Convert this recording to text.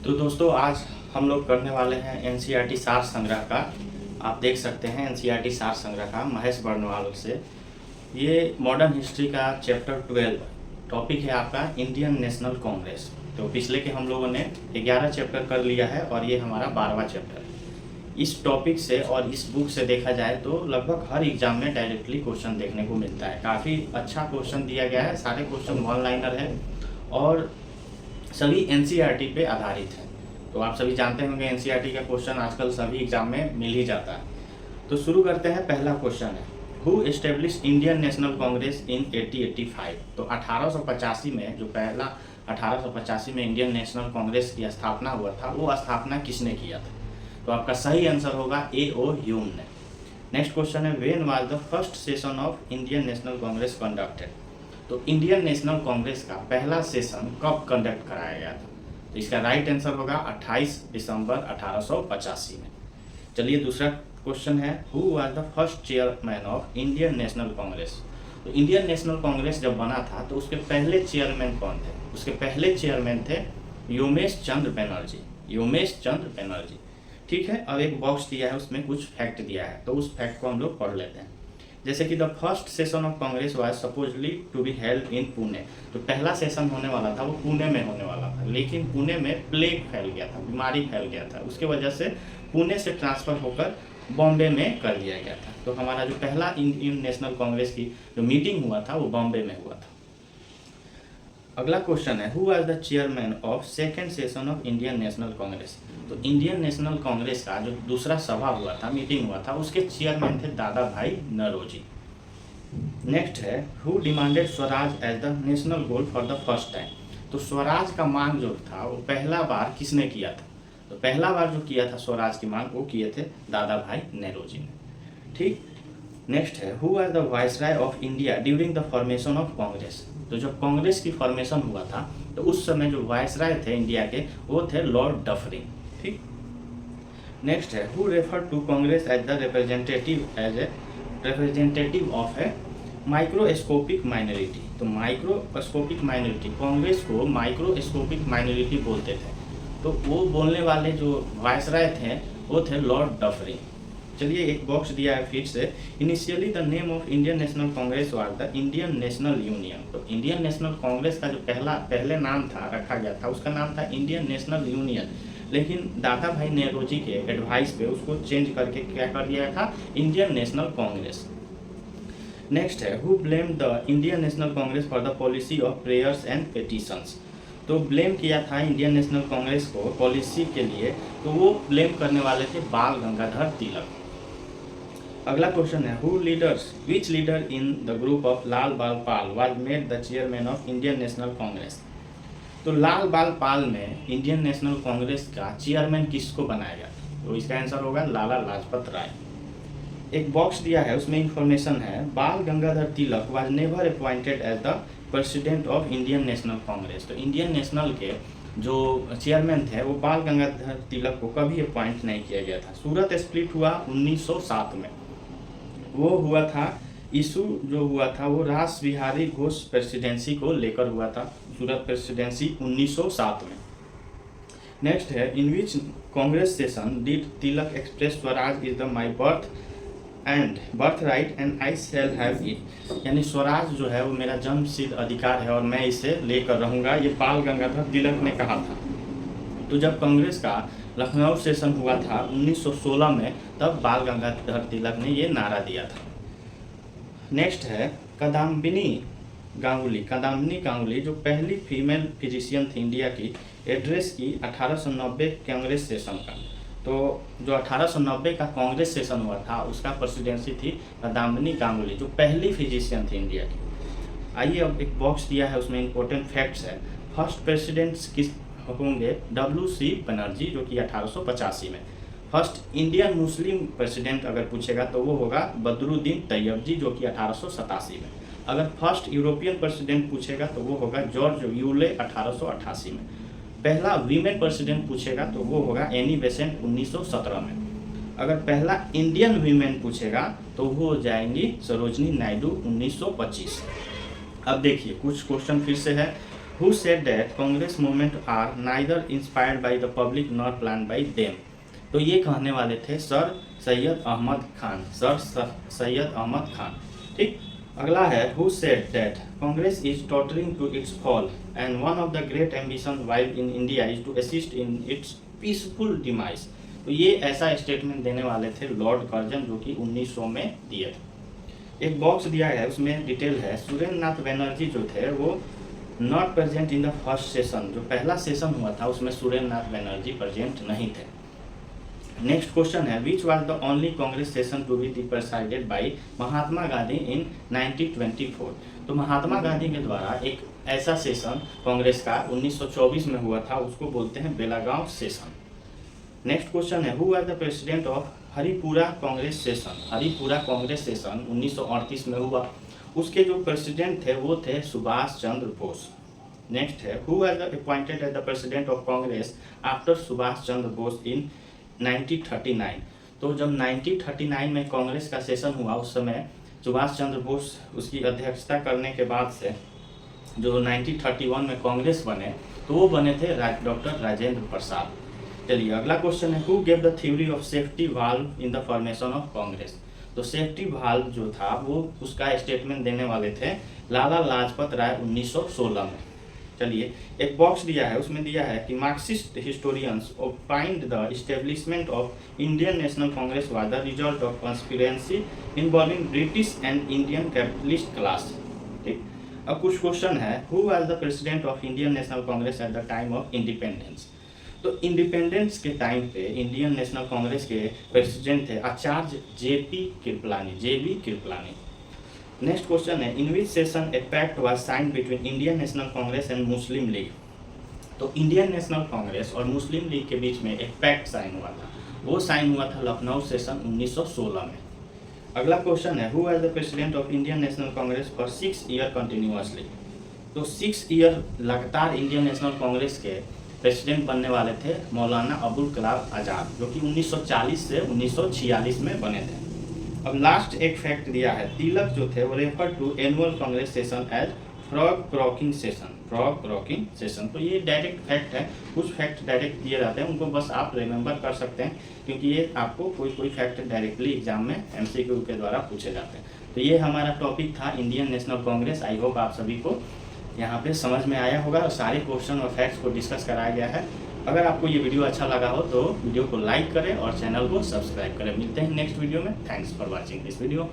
तो दोस्तों आज हम लोग करने वाले हैं एनसीईआरटी सार संग्रह का। आप देख सकते हैं एनसीईआरटी सार संग्रह का महेश बर्नवाल से। ये मॉडर्न हिस्ट्री का चैप्टर 12 टॉपिक है आपका इंडियन नेशनल कांग्रेस। तो पिछले के हम लोगों ने 11 चैप्टर कर लिया है और ये हमारा 12वां चैप्टर है। इस टॉपिक से और इस बुक से देखा जाए तो लगभग हर एग्जाम में डायरेक्टली क्वेश्चन देखने को मिलता है। काफ़ी अच्छा क्वेश्चन दिया गया है, सारे क्वेश्चन वन लाइनर है और सभी एनसीईआरटी पे आधारित है। तो आप सभी जानते होंगे एनसीईआरटी का क्वेश्चन आजकल सभी एग्जाम में मिल ही जाता है। तो शुरू करते हैं। पहला क्वेश्चन है, who established Indian national Congress in 1885। तो 1885 में जो पहला 1885 में इंडियन नेशनल कांग्रेस की स्थापना हुआ था, वो स्थापना किसने किया था? तो आपका सही आंसर होगा ए.ओ. ह्यूम ने। नेक्स्ट क्वेश्चन है, when was the first session of Indian national Congress conducted. तो इंडियन नेशनल कांग्रेस का पहला सेशन कब कंडक्ट कराया गया था? तो इसका राइट आंसर होगा 28 दिसंबर 1885 में। चलिए दूसरा क्वेश्चन है, who was the first chairman of Indian national Congress. तो इंडियन नेशनल कांग्रेस जब बना था तो उसके पहले चेयरमैन कौन थे? उसके पहले चेयरमैन थे योमेश चंद्र बनर्जी। योमेश चंद्र बनर्जी, ठीक है। अब एक बॉक्स दिया है, उसमें कुछ फैक्ट दिया है, तो उस फैक्ट को हम लोग पढ़ लेते हैं। जैसे कि the first session of Congress was supposedly to be held in Pune. तो पहला सेशन होने वाला था वो पुणे में होने वाला था, लेकिन पुणे में प्लेग फैल गया था, बीमारी फैल गया था। उसके वजह से पुणे से ट्रांसफ़र होकर बॉम्बे में कर दिया गया था। तो हमारा जो पहला इंडियन नेशनल कांग्रेस की जो मीटिंग हुआ था वो बॉम्बे में हुआ था। अगला क्वेश्चन है, who was the chairman of second session of Indian national Congress. तो इंडियन नेशनल कांग्रेस का जो दूसरा सभा हुआ था, मीटिंग हुआ था, उसके चेयरमैन थे दादा भाई नौरोजी। नेक्स्ट है, who demanded swaraj as the national goal for the first time. तो स्वराज का मांग जो था वो पहला बार किसने किया था? तो पहला बार जो किया था स्वराज की मांग वो किए थे दादा भाई नौरोजी ने, ठीक। नेक्स्ट है, who was the viceroy of India during the formation of Congress. तो जब कांग्रेस की फॉर्मेशन हुआ था तो उस समय जो वाइसराय थे इंडिया के वो थे लॉर्ड डफरिन, ठीक। नेक्स्ट है, who refer to Congress as the representative of a microscopic minority. तो माइक्रोस्कोपिक माइनॉरिटी, कांग्रेस को माइक्रोस्कोपिक माइनॉरिटी बोलते थे। तो वो बोलने वाले जो वाइसराय थे वो थे लॉर्ड डफरिन। चलिए एक बॉक्स दिया है फिर से, initially the name of Indian national Congress was the Indian national union. तो इंडियन नेशनल कांग्रेस का जो पहले नाम था रखा गया था उसका नाम था इंडियन नेशनल यूनियन, लेकिन दादा भाई नौरोजी के एडवाइस पे उसको चेंज करके क्या कर दिया था, इंडियन नेशनल कांग्रेस। नेक्स्ट है, who blame the Indian national Congress for the policy of prayers and petitions. तो ब्लेम किया था इंडियन नेशनल कांग्रेस को पॉलिसी के लिए, तो वो ब्लेम करने वाले थे बाल गंगाधर तिलक। अगला क्वेश्चन है, which leader in the group of Lal Bal Pal was made the chairman of Indian national Congress. तो लाल बाल पाल में इंडियन नेशनल कांग्रेस का चेयरमैन किसको बनाया गया? तो इसका आंसर होगा लाला लाजपत राय। एक बॉक्स दिया है, उसमें इंफॉर्मेशन है, Bal Gangadhar Tilak was never appointed as the president of Indian national Congress. तो इंडियन नेशनल के जो चेयरमैन थे वो बाल गंगाधर तिलक को कभी अपॉइंट नहीं किया गया था। सूरत स्प्लिट हुआ 1907 में, वो हुआ था, इशू जो हुआ था वो रास बिहारी घोष प्रेसिडेंसी को लेकर हुआ था। सूरत प्रेसिडेंसी 1907 में। नेक्स्ट है, in which Congress session did Tilak express Swaraj is the my birthright and I shall have it. यानी स्वराज जो है वो मेरा जन्मसिद्ध अधिकार है और मैं इसे लेकर रहूँगा, ये बाल गंगाधर तिलक ने कहा था। तो जब कांग्रेस का लखनऊ सेशन हुआ था 1916 में, तब बाल गंगाधर तिलक ने ये नारा दिया था। नेक्स्ट है, कादम्बिनी गांगुली जो पहली फीमेल फिजिशियन थी इंडिया की, एड्रेस की 1890 कांग्रेस सेशन का। तो जो 1890 का कांग्रेस सेशन हुआ था उसका प्रेसिडेंसी थी कादम्बिनी गांगुली, जो पहली फिजिशियन थी इंडिया की। आइए अब एक बॉक्स दिया है, उसमें इंपॉर्टेंट फैक्ट्स है। फर्स्ट प्रेसिडेंट्स किस होंगे? W.C. बनर्जी, जो कि 1885 में। फर्स्ट इंडियन मुस्लिम प्रेसिडेंट अगर पूछेगा तो वो होगा बदरुद्दीन तैयब, जो कि 1887 में। अगर फर्स्ट यूरोपियन प्रेसिडेंट पूछेगा तो वो होगा जॉर्ज यूले 1888 में। पहला वीमेन प्रेसिडेंट पूछेगा तो वो होगा एनी बेसेंट 1917 में। अगर पहला इंडियन वीमेन पूछेगा तो वो हो जाएंगी सरोजनी नायडू 1925। अब देखिए कुछ क्वेश्चन फिर से है, who said that Congress movement are neither inspired by the public nor plan by them. तो ये कहने वाले थे सर सैयद अहमद खान, सर सैयद अहमद खान। ठीक, अगला है who said that Congress is tottering to its fall and one of the great ambition while in India is to assist in its peaceful demise. तो ये ऐसा स्टेटमेंट देने वाले थे लॉर्ड कर्जन, जो कि 1900 में दिए थे। एक बॉक्स दिया है, उसमें डिटेल है। सुरेंद्र नाथ बनर्जी जो थे वो not present in the first session, जो पहला सेशन हुआ था उसमें सुरेंद्र नाथ बनर्जी प्रेजेंट नहीं थे। नेक्स्ट क्वेश्चन है which was the only Congress session to be presided by Mahatma Gandhi in 1924। तो महात्मा गांधी के द्वारा एक ऐसा सेशन कांग्रेस का 1924 में हुआ था, उसको बोलते हैं बेलागांव सेशन। नेक्स्ट क्वेश्चन है who was the president of Haripura Congress session. Haripura Congress session 1938 में हुआ, उसके जो प्रेसिडेंट थे वो थे सुभाष चंद्र बोस। नेक्स्ट है who was appointed as the president of Congress after Subhash Chandra Bose in 1939। तो जब 1939 में कांग्रेस का सेशन हुआ उस समय सुभाष चंद्र बोस उसकी अध्यक्षता करने के बाद से जो 1931 में कांग्रेस बने तो वो बने थे डॉक्टर राजेंद्र प्रसाद। चलिए अगला क्वेश्चन है who gave the theory of safety valve in the formation of Congress. तो सेफ्टी वाल्व जो था वो उसका स्टेटमेंट देने वाले थे लाला लाजपत राय 1916 में। चलिए एक बॉक्स दिया है, उसमें दिया है कि Marxist historians opined the establishment of Indian national Congress was the result of conspiracy involving British and Indian capitalist class. ठीक, अब कुछ क्वेश्चन है who was the president of Indian national Congress at the time of independence. तो independence के time पे Indian national Congress के president थे Acharya J B Kripalani. Next question है in which session a pact was signed between Indian national Congress and Muslim league. तो Indian national Congress और मुस्लिम league के बीच में एक पैक्ट साइन हुआ था, वो साइन हुआ था लखनऊ सेशन 1916 में। अगला क्वेश्चन है who was the president of Indian national Congress for 6 year continuously. तो 6 ईयर लगातार इंडियन नेशनल कांग्रेस के प्रेसिडेंट बनने वाले थे मौलाना अबुल कलाम आज़ाद, जो कि 1940 से 1946 में बने थे। अब लास्ट एक फैक्ट दिया है, तिलक जो थे वो refer to annual Congress session as frog croaking session. तो ये डायरेक्ट फैक्ट है, कुछ फैक्ट डायरेक्ट दिए जाते हैं, उनको बस आप रिमेंबर कर सकते हैं क्योंकि ये आपको कोई फैक्ट डायरेक्टली एग्जाम में एमसीक्यू के द्वारा पूछे जाते हैं। तो ये हमारा टॉपिक था Indian national Congress. I hope आप सभी को यहाँ पे समझ में आया होगा और सारे क्वेश्चन और फैक्ट्स को डिस्कस कराया गया है। अगर आपको ये वीडियो अच्छा लगा हो तो वीडियो को लाइक करें और चैनल को सब्सक्राइब करें। मिलते हैं नेक्स्ट वीडियो में। Thanks for watching this video.